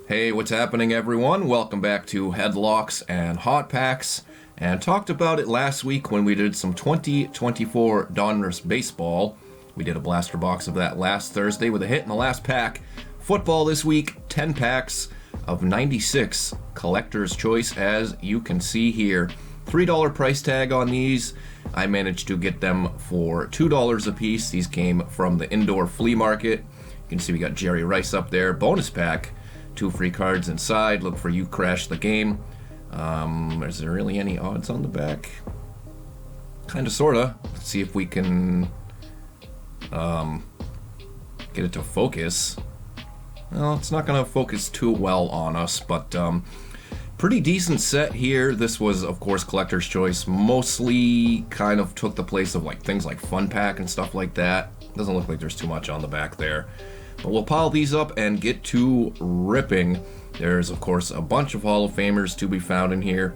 Hey, what's happening, everyone? Welcome back to Headlocks and Hot Packs. And talked about it last week when we did some 2024 Donruss baseball. We did a blaster box of that last Thursday with a hit in the last pack. Football this week, 10 packs of 96 collector's choice, as you can see here. $3 price tag on these. I managed to get them for $2 a piece. These came from the indoor flea market. You can see we got Jerry Rice up there. Bonus pack. 2 free cards inside. Look for You Crash the Game. Is there really any odds on the back? Kinda, sorta. Let's see if we can get it to focus. Well, it's not gonna focus too well on us, but pretty decent set here. This was, of course, collector's choice. Mostly kind of took the place of like things like Fun Pack and stuff like that. Doesn't look like there's too much on the back there. But we'll pile these up and get to ripping. There's, of course, a bunch of Hall of Famers to be found in here.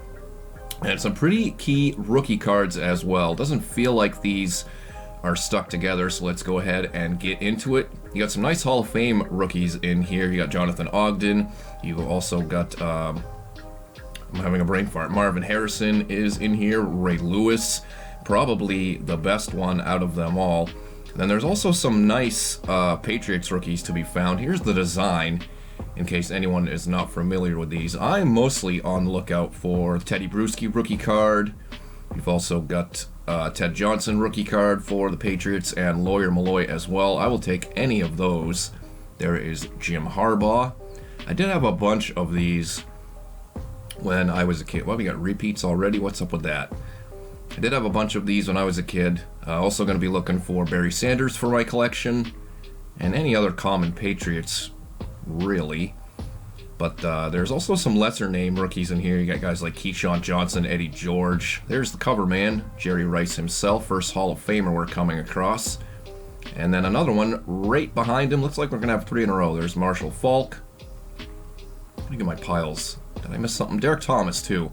And some pretty key rookie cards as well. Doesn't feel like these are stuck together, so let's go ahead and get into it. You got some nice Hall of Fame rookies in here. You got Jonathan Ogden. You've also got, I'm having a brain fart. Marvin Harrison is in here. Ray Lewis, probably the best one out of them all. Then there's also some nice Patriots rookies to be found. Here's the design, in case anyone is not familiar with these. I'm mostly on the lookout for Teddy Bruschi rookie card. You've also got Ted Johnson rookie card for the Patriots, and Lawyer Malloy as well. I will take any of those. There is Jim Harbaugh. I did have a bunch of these when I was a kid. Well, we got repeats already. What's up with that? I did have a bunch of these when I was a kid. Also going to be looking for Barry Sanders for my collection, and any other common Patriots, really. But there's also some lesser name rookies in here. You got guys like Keyshawn Johnson, Eddie George. There's the cover man, Jerry Rice himself, first Hall of Famer we're coming across. And then another one right behind him. Looks like we're going to have 3 in a row. There's Marshall Faulk. Let me get my piles. Did I miss something? Derek Thomas, too.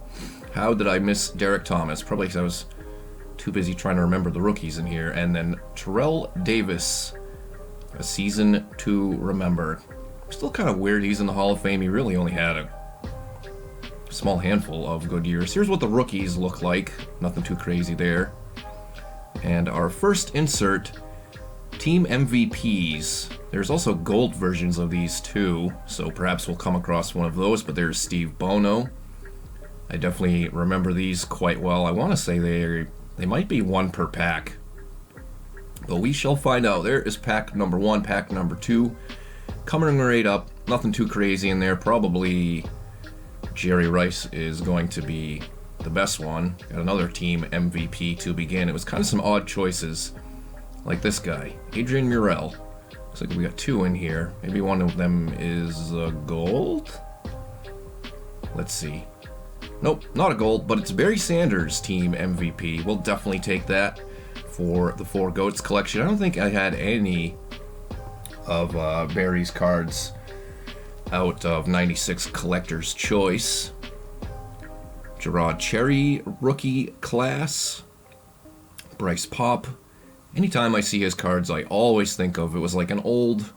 How did I miss Derek Thomas? Probably because I was too busy trying to remember the rookies in here. And then Terrell Davis, a season to remember. Still kind of weird he's in the Hall of Fame. He really only had a small handful of good years. Here's what the rookies look like. Nothing too crazy there. And our first insert, Team MVPs. There's also gold versions of these too, so perhaps we'll come across one of those. But there's Steve Bono. I definitely remember these quite well. I want to say they might be 1 per pack, but we shall find out. There is pack number 1, pack number 2, coming right up. Nothing too crazy in there. Probably Jerry Rice is going to be the best one. Got another team MVP to begin. It was kind of some odd choices, like this guy, Adrian Murrell. Looks like we got 2 in here. Maybe one of them is gold. Let's see. Nope, not a gold, but it's Barry Sanders team MVP. We'll definitely take that for the 4 Goats collection. I don't think I had any of Barry's cards out of 96 Collector's Choice. Gerard Cherry rookie class. Bryce Pop. Anytime I see his cards, I always think of it was like an old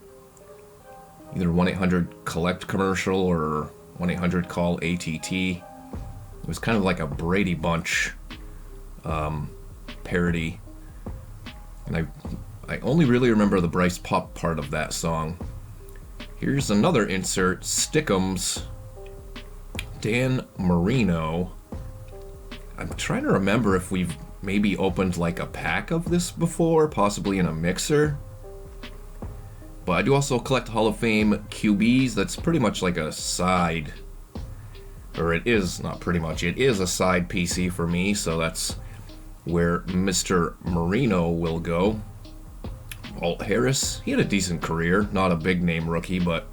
either 1-800-COLLECT commercial or 1-800-CALL-ATT. It was kind of like a Brady Bunch parody. And I only really remember the Bryce Pop part of that song. Here's another insert, Stickums, Dan Marino. I'm trying to remember if we've maybe opened like a pack of this before, possibly in a mixer. But I do also collect Hall of Fame QBs. That's pretty much like a side, or it is not pretty much, it is a side PC for me, so that's where Mr. Marino will go. Walt Harris, he had a decent career, not a big name rookie, but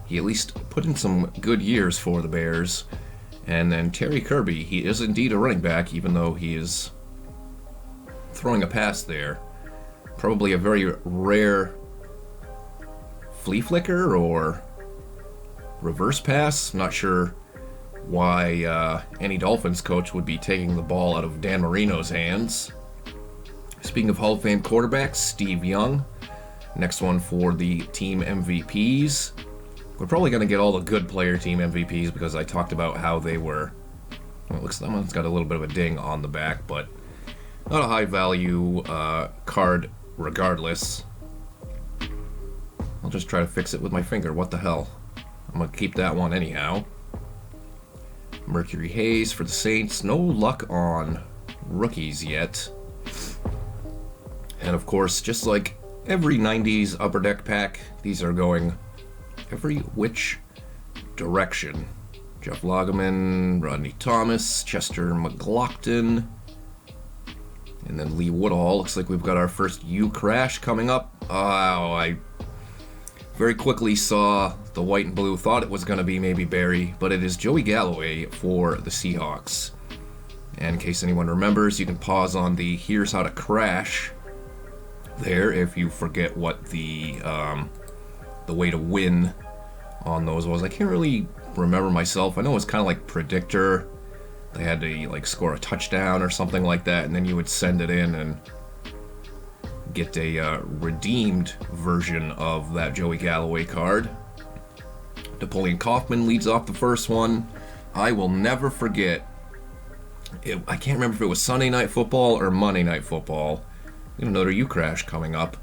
he at least put in some good years for the Bears. And then Terry Kirby, he is indeed a running back, even though he is throwing a pass there. Probably a very rare flea flicker or reverse pass. Not sure why any Dolphins coach would be taking the ball out of Dan Marino's hands. Speaking of Hall of Fame quarterbacks, Steve Young. Next one for the team MVPs. We're probably going to get all the good player team MVPs because I talked about how they were. Well, it looks like that one's got a little bit of a ding on the back, but not a high value card regardless. I'll just try to fix it with my finger. What the hell? I'm going to keep that one anyhow. Mercury Hayes for the Saints. No luck on rookies yet. And of course, just like every 90s Upper Deck pack, these are going every which direction. Jeff Lageman, Rodney Thomas, Chester McLaughlin, and then Lee Woodall. Looks like we've got our first U-Crash coming up. Oh, I very quickly saw the white and blue, thought it was going to be maybe Barry, but it is Joey Galloway for the Seahawks. And in case anyone remembers, you can pause on the Here's How to Crash there if you forget what the way to win on those was. I can't really remember myself. I know it was kind of like Predictor. They had to like score a touchdown or something like that, and then you would send it in and get a redeemed version of that Joey Galloway card. Napoleon Kaufman leads off the first one. I will never forget. I can't remember if it was Sunday Night Football or Monday Night Football. We have another U-Crash coming up.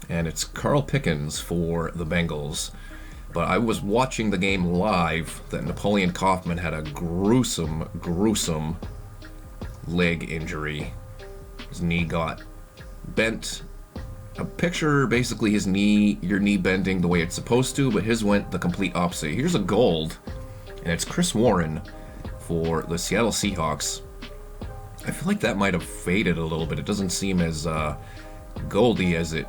And it's Carl Pickens for the Bengals. But I was watching the game live that Napoleon Kaufman had a gruesome leg injury. His knee got bent. A picture, basically his knee, your knee bending the way it's supposed to, but his went the complete opposite. Here's a gold, and it's Chris Warren for the Seattle Seahawks. I feel like that might have faded a little bit. It doesn't seem as goldy as it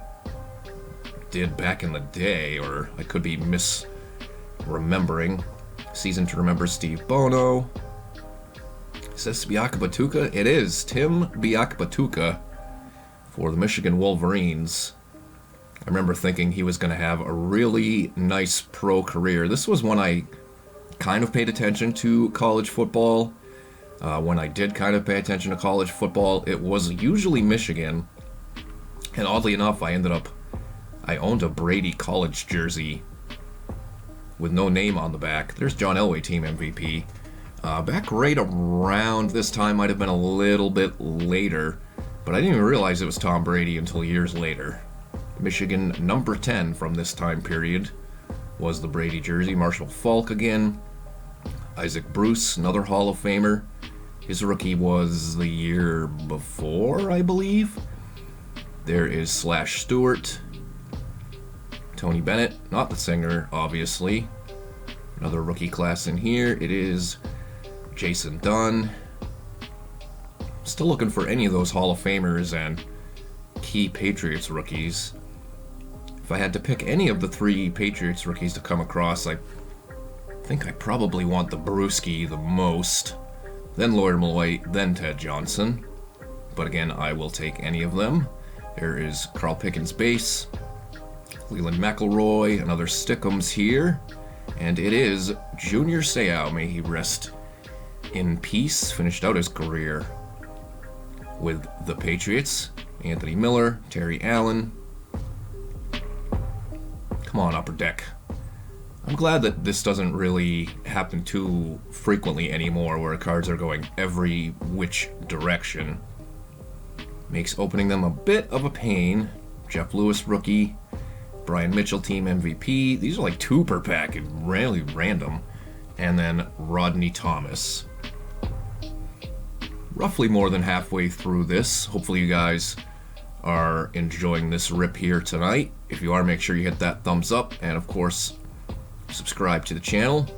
did back in the day, or I could be misremembering. Season to remember Steve Bono. Is this Biakabatuka? It is Tim Biakabatuka for the Michigan Wolverines. I remember thinking he was going to have a really nice pro career. This was when I kind of paid attention to college football. When I did kind of pay attention to college football, it was usually Michigan. And oddly enough, I owned a Brady college jersey with no name on the back. There's John Elway team MVP. Back right around this time, might have been a little bit later, but I didn't even realize it was Tom Brady until years later. Michigan number 10 from this time period was the Brady jersey. Marshall Faulk again. Isaac Bruce, another Hall of Famer. His rookie was the year before, I believe. There is Slash Stewart. Tony Bennett, not the singer, obviously. Another rookie class in here. It is Jason Dunn. Still looking for any of those Hall of Famers and key Patriots rookies. If I had to pick any of the 3 Patriots rookies to come across, I think I probably want the Brewski the most, then Lloyd Malloy, then Ted Johnson. But again, I will take any of them. There is Carl Pickens base, Leland McElroy, another Stickums here, and it is Junior Seau, may he rest in peace, finished out his career with the Patriots. Anthony Miller, Terry Allen. Come on, Upper Deck. I'm glad that this doesn't really happen too frequently anymore, where cards are going every which direction. Makes opening them a bit of a pain. Jeff Lewis, rookie. Brian Mitchell, team MVP. These are like 2 per pack, and really random. And then Rodney Thomas. Roughly more than halfway through this. Hopefully you guys are enjoying this rip here tonight. If you are, make sure you hit that thumbs up, and of course, subscribe to the channel.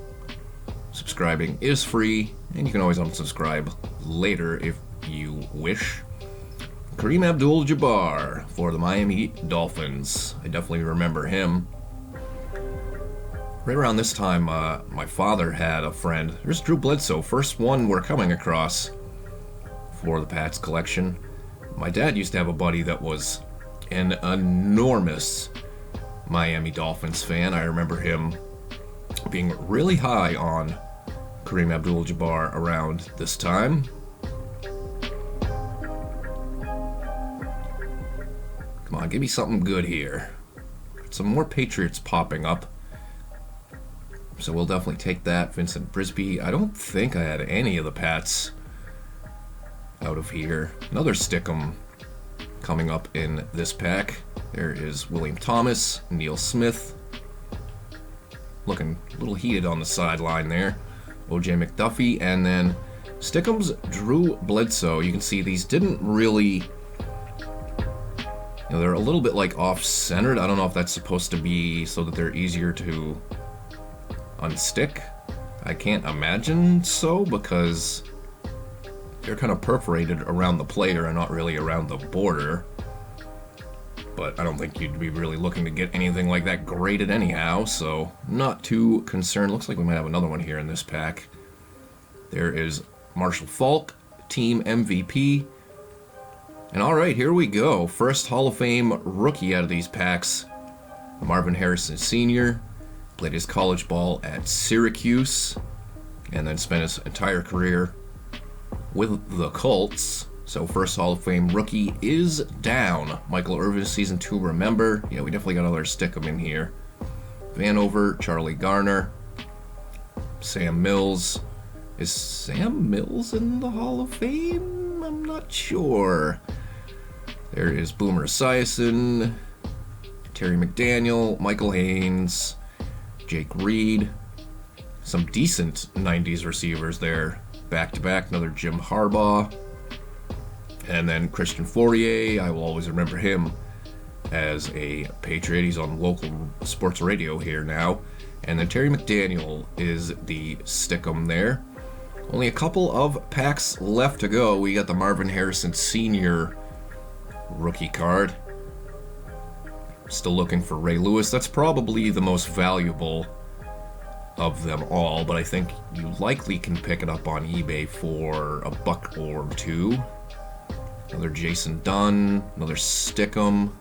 Subscribing is free, and you can always unsubscribe later if you wish. Kareem Abdul-Jabbar for the Miami Dolphins. I definitely remember him. Right around this time, my father had a friend. There's Drew Bledsoe, first one we're coming across for the Pats collection. My dad used to have a buddy that was an enormous Miami Dolphins fan. I remember him being really high on Kareem Abdul-Jabbar around this time. Come on, give me something good here. some more Patriots popping up. So we'll definitely take that. Vincent Brisby. I don't think I had any of the Pats out of here. Another Stickum coming up in this pack. There is William Thomas, Neil Smith. Looking a little heated on the sideline there. O.J. McDuffie, and then Stickums Drew Bledsoe. You can see these didn't really... they're a little bit like off-centered. I don't know if that's supposed to be so that they're easier to unstick. I can't imagine so, because they're kind of perforated around the player and not really around the border. But I don't think you'd be really looking to get anything like that graded anyhow, so not too concerned. Looks like we might have another one here in this pack. There is Marshall Faulk, team MVP. And alright, here we go. First Hall of Fame rookie out of these packs. Marvin Harrison Sr. Played his college ball at Syracuse, and then spent his entire career with the Colts. So first Hall of Fame rookie is down. Michael Irvin, season 2, remember. Yeah, we definitely got another Stickum in here. Vanover, Charlie Garner, Sam Mills. Is Sam Mills in the Hall of Fame? I'm not sure. There is Boomer Esiason, Terry McDaniel, Michael Haynes, Jake Reed. Some decent 90s receivers there. Back-to-back, another Jim Harbaugh. And then Christian Fourier, I will always remember him as a Patriot. He's on local sports radio here now. And then Terry McDaniel is the Stickum there. Only a couple of packs left to go. We got the Marvin Harrison Sr. rookie card. Still looking for Ray Lewis. That's probably the most valuable of them all, but I think you likely can pick it up on eBay for $1 or $2. Another Jason Dunn, another Stickum.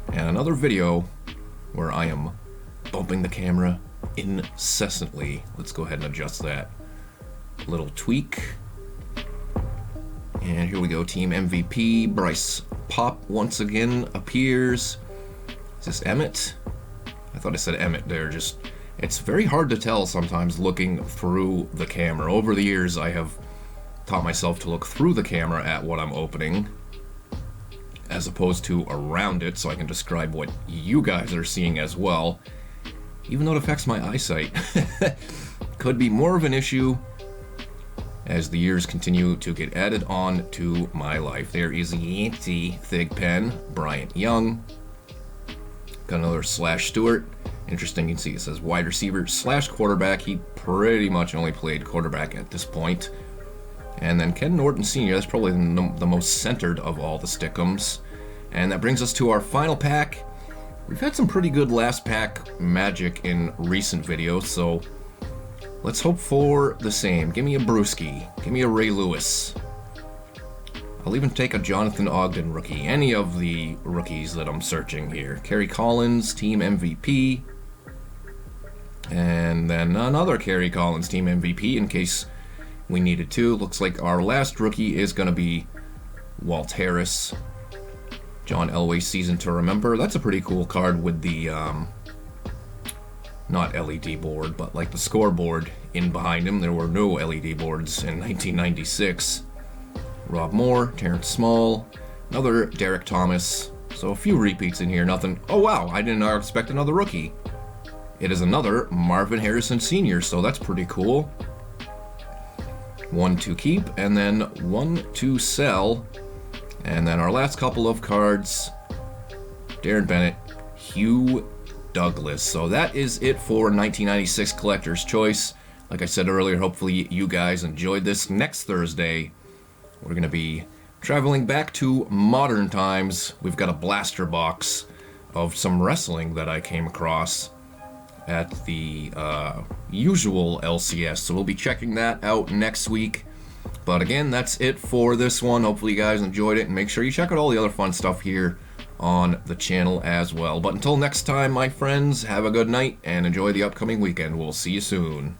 And another video where I am bumping the camera incessantly. Let's go ahead and adjust that. A little tweak. And here we go, team MVP. Bryce Pop once again appears. Is this Emmett? I thought I said Emmett there. It's very hard to tell sometimes looking through the camera. Over the years, I have taught myself to look through the camera at what I'm opening, as opposed to around it, so I can describe what you guys are seeing as well, even though it affects my eyesight. Could be more of an issue as the years continue to get added on to my life. There is Yancey Thigpen, Bryant Young. Got another Slash Stewart. Interesting, you can see it says wide receiver / quarterback. He pretty much only played quarterback at this point. And then Ken Norton Sr., that's probably the most centered of all the Stickums. And that brings us to our final pack. We've had some pretty good last pack magic in recent videos, so let's hope for the same. Give me a Brewski. Give me a Ray Lewis. I'll even take a Jonathan Ogden rookie. Any of the rookies that I'm searching here. Kerry Collins, team MVP. And then another Kerry Collins, team MVP, in case we needed to. Looks like our last rookie is going to be Walt Harris. John Elway, season to remember. That's a pretty cool card with the, not LED board, but like the scoreboard in behind him. There were no LED boards in 1996. Rob Moore, Terrence Small, another Derek Thomas. So a few repeats in here, nothing. Oh wow, I didn't expect another rookie. It is another Marvin Harrison Sr., so that's pretty cool. One to keep, and then one to sell. And then our last couple of cards, Darren Bennett, Hugh Douglas. So that is it for 1996 Collector's Choice. Like I said earlier, hopefully you guys enjoyed this. Next Thursday, we're going to be traveling back to modern times. We've got a blaster box of some wrestling that I came across at the usual LCS. So we'll be checking that out next week. But again, that's it for this one. Hopefully you guys enjoyed it, and make sure you check out all the other fun stuff here on the channel as well. But until next time, my friends, have a good night and enjoy the upcoming weekend. We'll see you soon.